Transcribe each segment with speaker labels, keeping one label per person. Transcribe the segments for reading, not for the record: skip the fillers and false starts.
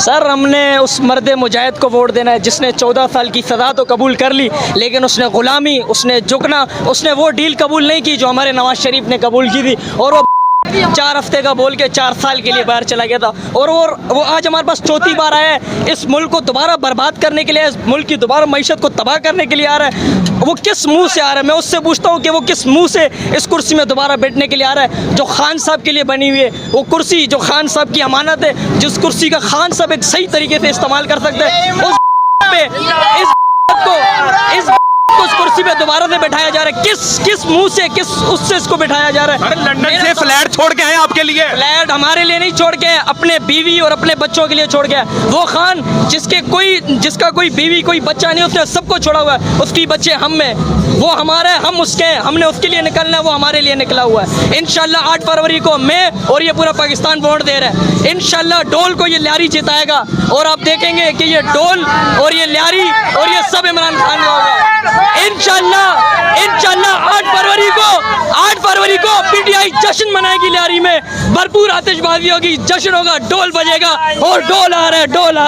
Speaker 1: Sir हमने उस मर्द मुजाहिद को वोट देना है जिसने 14 साल की सज़ा तो कबूल कर ली, लेकिन उसने ग़ुलामी, उसने झुकना, उसने वो डील कबूल नहीं की जो हमारे नवाज शरीफ ने कबूल की थी। और वो 4 हफ्ते का बोल के 4 साल के लिए बाहर चला गया था, और वो आज हमारे पास चौथी बार आया है इस मुल्क को दोबारा बर्बाद करने के लिए, इस मुल्क की दोबारा मईशत को तबाह करने के लिए आ रहा है। वो किस मुंह से आ रहा है? मैं उससे पूछता हूँ कि वो किस मुंह से इस कुर्सी में दोबारा बैठने के लिए आ रहा है जो खान साहब के लिए बनी हुई है। वो कुर्सी जो खान साहब की अमानत है, जिस कुर्सी का खान साहब एक सही तरीके से इस्तेमाल कर सकते हैं, उस उस कुर्सी पे दोबारा से बैठाया जा रहा है। किस मुंह से, किस उससे इसको बैठाया जा रहा है?
Speaker 2: लंदन से फ्लैट छोड़ के आए आपके लिए?
Speaker 1: फ्लैट हमारे लिए नहीं छोड़ के, अपने बीवी और अपने बच्चों के लिए छोड़ गया। वो खान जिसका कोई बीवी कोई बच्चा नहीं, उसने सबको छोड़ा हुआ है। उसकी बच्चे हम में, वो हमारे, हम उसके, हमने उसके लिए निकलना है, वो हमारे लिए निकला हुआ है। इंशाल्लाह 8 फरवरी को मैं और ये पूरा पाकिस्तान वोट दे रहा है। इंशाल्लाह डोल को ये ल्यारी जिताएगा, और आप देखेंगे कि ये डोल और ये ल्यारी और ये सब इमरान खान का होगा। इंशाल्लाह 8 फरवरी को पीटीआई जश्न मनाएगी, ल्यारी में भरपूर आतिशबाजी होगी, जश्न होगा, डोल बजेगा, और डोल आ रहा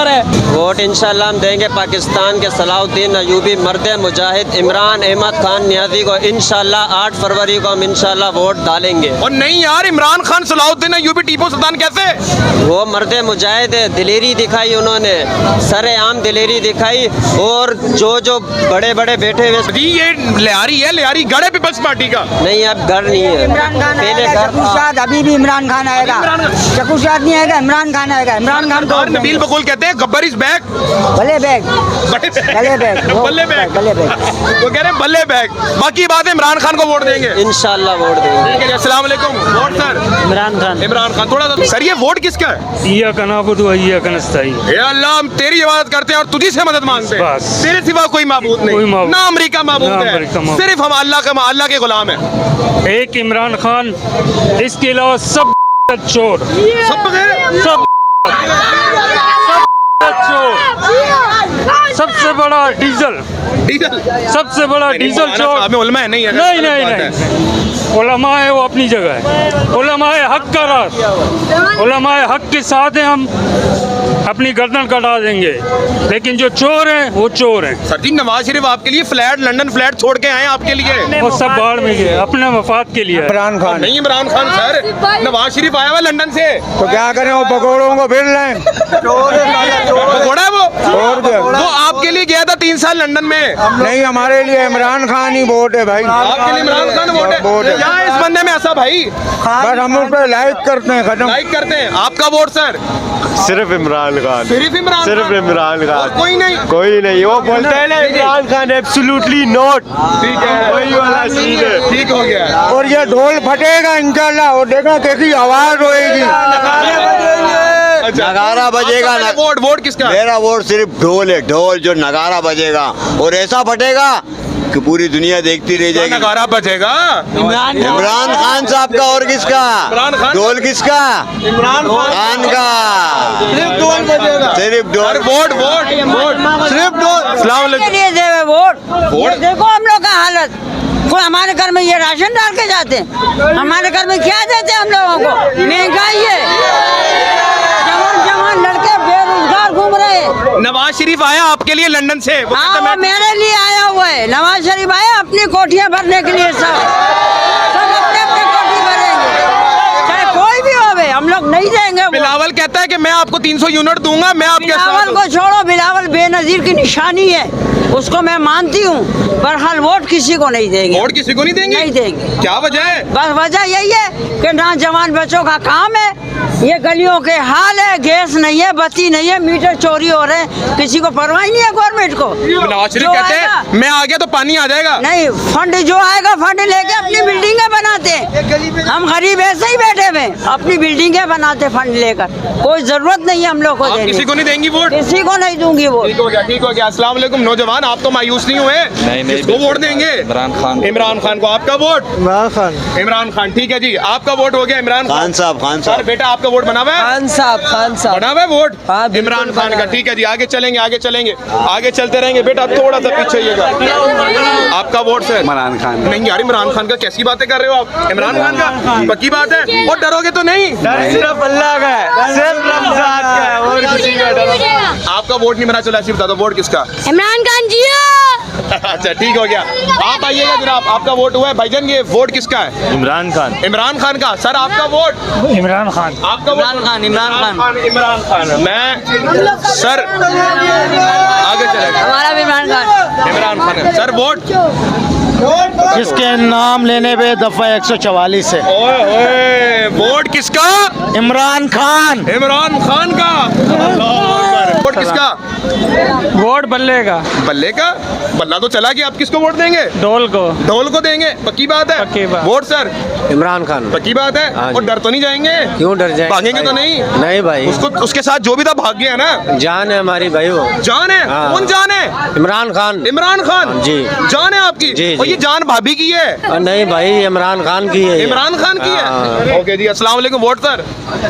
Speaker 1: है।
Speaker 3: वोट इंशाल्लाह हम देंगे पाकिस्तान के सलाहुद्दीन अयूबी मर्द मुजाहिद इमरान अहमद खान नियाज़ी को। इंशाल्लाह 8 फरवरी को हम इंशाल्लाह वोट डालेंगे।
Speaker 2: और नहीं यार, इमरान खान सलाहुद्दीन अयूबी टीपू सुल्तान कैसे?
Speaker 3: वो मर्द मुजाहिद है, दिलेरी दिखाई उन्होंने, सरेआम दिलेरी दिखाई। और जो बड़े बड़े बैठे हुए,
Speaker 2: ये लियारी है, लियारी गढ़ है पीपल्स पार्टी का।
Speaker 3: नहीं अब घर नहीं है, पहले घर।
Speaker 4: अभी भी इमरान खान आएगा, चकुशाद नहीं आएगा, इमरान खान आएगा। इमरान खान को
Speaker 2: नबील बकूल कहते हैं गब्बर इज बैक।
Speaker 4: भले बैग,
Speaker 2: बल्ले
Speaker 4: भले बैग,
Speaker 2: बल्ले बैग,
Speaker 4: भले बैग।
Speaker 2: वो कह रहे हैं बल्ले बैग। बाकी बात है, इमरान खान को वोट देंगे
Speaker 3: इंशाल्लाह वोट देंगे।
Speaker 2: अस्सलाम वालेकुम। Vote sir Imran Khan. थोड़ा सा सर, ये वोट किसका है?
Speaker 5: इया का नाबुद व इया का नस्तईन।
Speaker 2: हे अल्लाह, हम तेरी इबादत करते हैं और तुझी से मदद मांगते हैं,
Speaker 5: बस।
Speaker 2: तेरे सिवा कोई माबूद नहीं,
Speaker 5: कोई माबूद।
Speaker 2: ना अमेरिका माबूद
Speaker 5: ना
Speaker 2: है,
Speaker 5: अमेरिका माबूद।
Speaker 2: सिर्फ हम अल्लाह के गुलाम हैं।
Speaker 5: एक इमरान खान, इसके अलावा सब चोर,
Speaker 2: सब बगैर
Speaker 5: सब चोर। सबसे बड़ा डीजल, सबसे बड़ा डीजल चोर।
Speaker 2: हमें उलमा है, नहीं है?
Speaker 5: नहीं। उलमा है, वो अपनी जगह है। उलमा है हक का राज, उलमा है हक के साथ है, हम अपनी गर्दन कटा देंगे। लेकिन जो चोर हैं वो चोर हैं।
Speaker 2: सर जी, नवाज शरीफ आपके लिए फ्लैट, लंदन फ्लैट छोड़ के आए हैं आपके लिए।
Speaker 5: वो सब बाहर में गए, अपने मफाद के लिए।
Speaker 4: इमरान खान
Speaker 2: नहीं इमरान खान सर, नवाज शरीफ आया हुआ लंदन से,
Speaker 4: तो क्या करें, वो पकौड़ों को फिर लें।
Speaker 2: घोड़ा है वो आपके लिए गया था 3 साल लंदन में।
Speaker 4: नहीं, हमारे लिए इमरान खान ही वोट है भाई।
Speaker 2: आपके लिए इमरान खान वोट है? क्या है इस बंदे में ऐसा भाई?
Speaker 4: बस हम उस पर लाइक करते हैं, खत्म।
Speaker 2: लाइक करते हैं। आपका वोट सर?
Speaker 6: सिर्फ इमरान खान,
Speaker 2: सिर्फ इमरान
Speaker 6: खान,
Speaker 2: कोई नहीं?
Speaker 6: कोई नहीं। वो बोलते हैं ना इमरान खान एब्सोल्युटली नॉट।
Speaker 2: ठीक है,
Speaker 6: वही वाला सीन है।
Speaker 2: ठीक हो गया।
Speaker 4: और ये ढोल फटेगा इंशाल्लाह, और देखना कैसी आवाज होएगी।
Speaker 6: नगारा बजेगा।
Speaker 2: आपका वोट किसका?
Speaker 6: मेरा वोट सिर्फ ढोल है, ढोल जो नगारा बजेगा और ऐसा फटेगा कि पूरी दुनिया देखती रह जाएगी।
Speaker 2: नगारा बजेगा
Speaker 6: इमरान खान साहब का और किसका?
Speaker 2: इमरान खान।
Speaker 6: ढोल किसका?
Speaker 2: इमरान
Speaker 6: खान का।
Speaker 2: सिर्फ ढोल बजेगा,
Speaker 6: सिर्फ ढोल।
Speaker 2: वोट सिर्फ ढोल। अस्सलाम वालेकुम।
Speaker 4: देवे वोट। देखो हम लोग का हालत, कोई हमारे घर में ये राशन डाल के जाते हैं, हमारे घर में क्या देते हैं हम लोगों को? महंगाई है, जवान लड़के बेरोजगार घूम रहे हैं।
Speaker 2: नवाज शरीफ आया आपके लिए लंदन से?
Speaker 4: हाँ, वो मेरे लिए आया हुआ है। नवाज शरीफ आया अपनी कोठियाँ भरने के लिए, सब अपने अपने कोठी भरेंगे, चाहे कोई भी होवे, हम लोग नहीं देंगे।
Speaker 2: बिलावल कहता है कि मैं आपको 300 यूनिट दूंगा, मैं आपके
Speaker 4: बिलावल को छोड़ो, बिलावल बेनजीर की निशानी है, उसको मैं मानती हूँ, पर हर वोट किसी को नहीं देंगे।
Speaker 2: वोट किसी को नहीं देंगे?
Speaker 4: नहीं देंगे।
Speaker 2: क्या वजह है?
Speaker 4: बस वजह यही है कि ना जवान बच्चों का काम है, ये गलियों के हाल है, गैस नहीं है, बत्ती नहीं है, मीटर चोरी हो रहे हैं, किसी को परवाह नहीं है गवर्नमेंट को।
Speaker 2: नवाज शरीफ कहते हैं मैं आ गया तो पानी आ जाएगा।
Speaker 4: नहीं, फंड जो आएगा, फंड लेके अपनी बिल्डिंगें बनाते हैं। हम गरीब ऐसे ही बैठे हुए अपनी बिल्डिंगें बनाते फंड लेकर, कोई जरूरत नहीं है हम लोग को देने।
Speaker 2: किसी को नहीं देंगी वोट?
Speaker 4: किसी को नहीं दूंगी वोट।
Speaker 2: ठीक हो गया, ठीक हो गया। अस्सलाम वालेकुम। नौजवान, आप तो मायूस नहीं हुए?
Speaker 7: नहीं,
Speaker 2: किसको वोट देंगे? इमरान खान को। आपका वोट? इमरान खान। ठीक है जी, आपका वोट हो गया इमरान
Speaker 6: खान साहब।
Speaker 2: सर बेटा, आपका वोट बना हुआ है?
Speaker 1: खान साहब
Speaker 2: बना हुआ है वोट इमरान खान का। ठीक है जी, आगे चलेंगे, आगे चलते रहेंगे। बेटा थोड़ा सा पीछे आइएगा। आपका वोट सर? इमरान खान। नहीं यार, इमरान खान का कैसी बातें कर रहे हो आप? इमरान खान का पक्की बात है? और डरोगे तो नहीं?
Speaker 6: सिर्फ अल्लाह का है, सिर्फ
Speaker 2: आपका वोट नहीं बना, चलो ऐसे बता दो वोट किसका?
Speaker 7: इमरान खान जी
Speaker 2: अच्छा ठीक हो गया, आप आइएगा जनाब, आपका वोट हुआ है भाईजान, ये वोट किसका है?
Speaker 8: इमरान खान।
Speaker 2: इमरान खान का। सर आपका वोट?
Speaker 5: इमरान खान।
Speaker 2: आपका
Speaker 1: इमरान खान, इमरान खान।
Speaker 2: इमरान खान। मैं सर आगे चलेगा,
Speaker 4: हमारा भी इमरान खान।
Speaker 2: इमरान खान। Sir vote?
Speaker 8: जिसके नाम लेने पे दफा 144 है।
Speaker 2: ओए ओए, वोट किसका?
Speaker 8: इमरान खान।
Speaker 2: इमरान खान का। अल्लाहू अकबर। वोट किसका?
Speaker 5: वोट बल्ले का।
Speaker 2: बल्ले का? बल्ला तो चला गया, आप किसको वोट देंगे?
Speaker 5: ढोल को।
Speaker 2: ढोल को देंगे, पक्की बात है?
Speaker 5: पक्की बात।
Speaker 2: Vote sir?
Speaker 8: इमरान खान।
Speaker 2: पक्की बात है?
Speaker 8: हाँ
Speaker 2: और
Speaker 8: जी।
Speaker 2: डर तो नहीं जाएंगे?
Speaker 8: क्यों डर जाएंगे?
Speaker 2: भागेंगे तो नहीं?
Speaker 8: नहीं भाई,
Speaker 2: उसको, उसके साथ जो भी था भाग गया ना।
Speaker 8: जान है हमारी भाई वो।
Speaker 2: जान है?
Speaker 8: हाँ।
Speaker 2: कौन जान है?
Speaker 8: इमरान खान।
Speaker 2: इमरान खान
Speaker 8: जी।
Speaker 2: जान है आपकी?
Speaker 8: जी,
Speaker 2: और
Speaker 8: जी।
Speaker 2: ये जान भाभी की है?
Speaker 8: नहीं भाई, इमरान खान की है ये।
Speaker 2: इमरान खान की
Speaker 8: हाँ।
Speaker 2: है? ओके जी, अस्सलाम वालेकुम। Vote sir?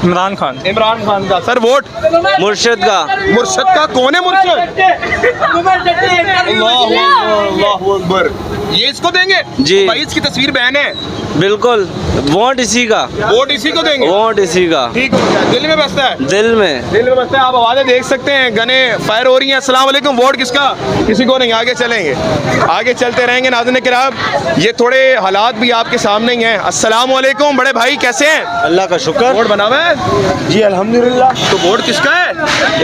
Speaker 5: इमरान खान।
Speaker 2: इमरान खान का। Sir vote?
Speaker 3: मुर्शिद का।
Speaker 2: मुर्शद का। कौन है मुर्शद? अल्लाहू अकबर। ये इसको देंगे?
Speaker 3: जी।
Speaker 2: भाई इसकी तस्वीर बहन है।
Speaker 3: बिल्कुल, वोट इसी का।
Speaker 2: वोट इसी को देंगे?
Speaker 3: वोट इसी का।
Speaker 2: ठीक हो गया, दिल में बसता है?
Speaker 3: दिल में।
Speaker 2: दिल में बसता है। आप आवाजें देख सकते हैं, गने फायर हो रही हैं। अस्सलाम वालेकुम। वोट किसका? किसी को नहीं। आगे चलेंगे, आगे चलते रहेंगे। नाज़रीन किराम, ये थोड़े हालात भी आपके सामने ही हैं। अस्सलाम वालेकुम बड़े भाई, कैसे हैं?
Speaker 8: अल्लाह का शुक्र।
Speaker 2: वोट बना हुआ है
Speaker 8: जी अल्हम्दुलिल्लाह।
Speaker 2: तो वोट किसका है?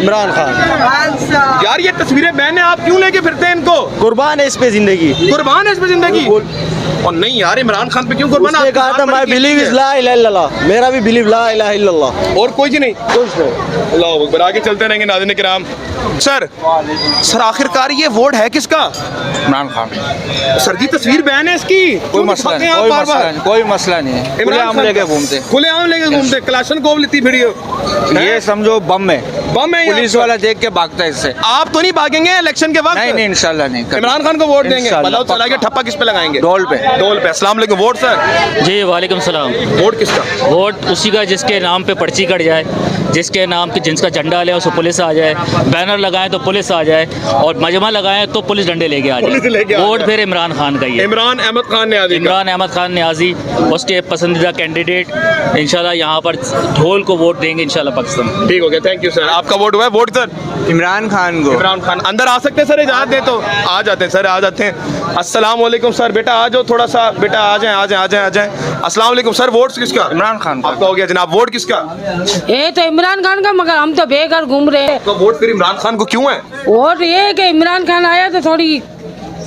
Speaker 8: इमरान खान।
Speaker 2: यार ये तस्वीरें बहने आप क्यों लेके फिरते हैं इनको?
Speaker 8: कुर्बान है इस पे जिंदगी।
Speaker 2: कुर्बान है इस पे जिंदगी? और नहीं यार, इमरान खान पे क्यों कुर्बान?
Speaker 8: उसने कहा था मैं बिलीव इज ला इलाहा इल्लल्लाह, मेरा भी बिलीव ला इलाहा इल्लल्लाह।
Speaker 2: और कोई जी नहीं?
Speaker 8: कुछ नहीं।
Speaker 2: अल्लाह अकबर। आगे चलते रहेंगे नाज़रीन किराम। सर, सर आखिरकार ये वोट है किसका?
Speaker 5: इमरान खान।
Speaker 2: सर जी तस्वीर बहन है इसकी,
Speaker 5: कोई मसला नहीं, कोई मसला नहीं है।
Speaker 2: खुलेआम लेके घूमते, खुलेआम लेके घूमते, कलाशन को लेती वीडियो।
Speaker 5: ये समझो बम है,
Speaker 2: बम है।
Speaker 5: पुलिस वाला देख के भागता है इससे।
Speaker 2: आप तो नहीं भागेंगे इलेक्शन के वक्त?
Speaker 5: नहीं नहीं, इंशाल्लाह नहीं।
Speaker 2: इमरान खान को वोट देंगे?
Speaker 5: इंशाल्लाह,
Speaker 2: मतलब चला गया, ठप्पा किस पे लगाएंगे?
Speaker 5: ढोल पे।
Speaker 2: ढोल पे। अस्सलाम वालेकुम। Vote sir?
Speaker 9: जी वालेकुम सलाम।
Speaker 2: वोट किसका?
Speaker 9: वोट उसी का जिसके नाम पे पर्ची कट जाए, जिसके नाम पे जिसका झंडा ले उसको पुलिस आ जाए, बैनर लगाएं तो पुलिस आ जाए, और मजमा लगाएं तो पुलिस डंडे लेके आ
Speaker 2: पुलिस लेके आ
Speaker 9: जाए। वोट
Speaker 2: जाए।
Speaker 9: फिर इमरान खान का ही है।
Speaker 2: इमरान अहमद खान न्याज़ी का।
Speaker 9: इमरान अहमद खान न्याजी उसके पसंदीदा कैंडिडेट। इंशाल्लाह यहाँ पर ढोल को वोट देंगे इंशाल्लाह पाकिस्तान।
Speaker 2: ठीक हो गया, थैंक यू सर। आपका वोट हुआ है? Vote sir?
Speaker 5: इमरान खान को।
Speaker 2: इमरान खान। अंदर आ सकते हैं सर? इजाज़त दे तो आ जाते हैं सर, आ जाते हैं। अस्सलाम वालेकुम सर। बेटा आ जाओ थोड़ा सा, बेटा आ जाएं, आ जाएं, आ जाएं, आ जाएं। अस्सलाम वालेकुम सर। वोट किसका?
Speaker 5: इमरान खान का।
Speaker 2: आपका हो गया जनाब। वोट किसका?
Speaker 4: ये तो इमरान खान का, मगर हम तो बेघर घूम रहे हैं।
Speaker 2: आपका वोट फिर इमरान खान को क्यों है?
Speaker 4: वोट ये है कि इमरान खान आया तो थोड़ी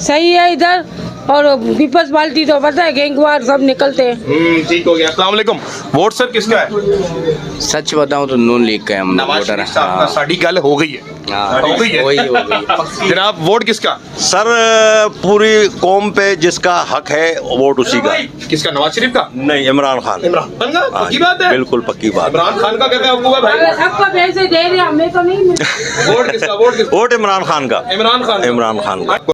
Speaker 4: सही है इधर, और पीपल्स पार्टी तो पता है गैंगवार सब निकलते हैं।
Speaker 2: ठीक हो गया। अस्सलाम वालेकुम। वोट सर किसका है?
Speaker 10: सच बताऊं तो नून लीग का हम
Speaker 2: नवाज
Speaker 10: वोटर
Speaker 2: शरीफ साहब का। साड़ी गल हो गई है, हो गई है।
Speaker 10: वही
Speaker 2: जनाब वोट किसका?
Speaker 6: सर पूरी कौम पे जिसका हक है वोट उसी का।
Speaker 2: किसका? नवाज शरीफ का?
Speaker 6: नहीं, इमरान खान।
Speaker 2: इमरान खान का? पक्की बात है?
Speaker 6: बिल्कुल पक्की बात।
Speaker 2: इमरान खान का कहते हैं आपको भाई?
Speaker 4: सबको पैसे दे रहे, हमें तो नहीं।
Speaker 2: वोट किसका? वोट किसका?
Speaker 6: वोट इमरान खान का।
Speaker 2: इमरान खान।
Speaker 6: इमरान खान का।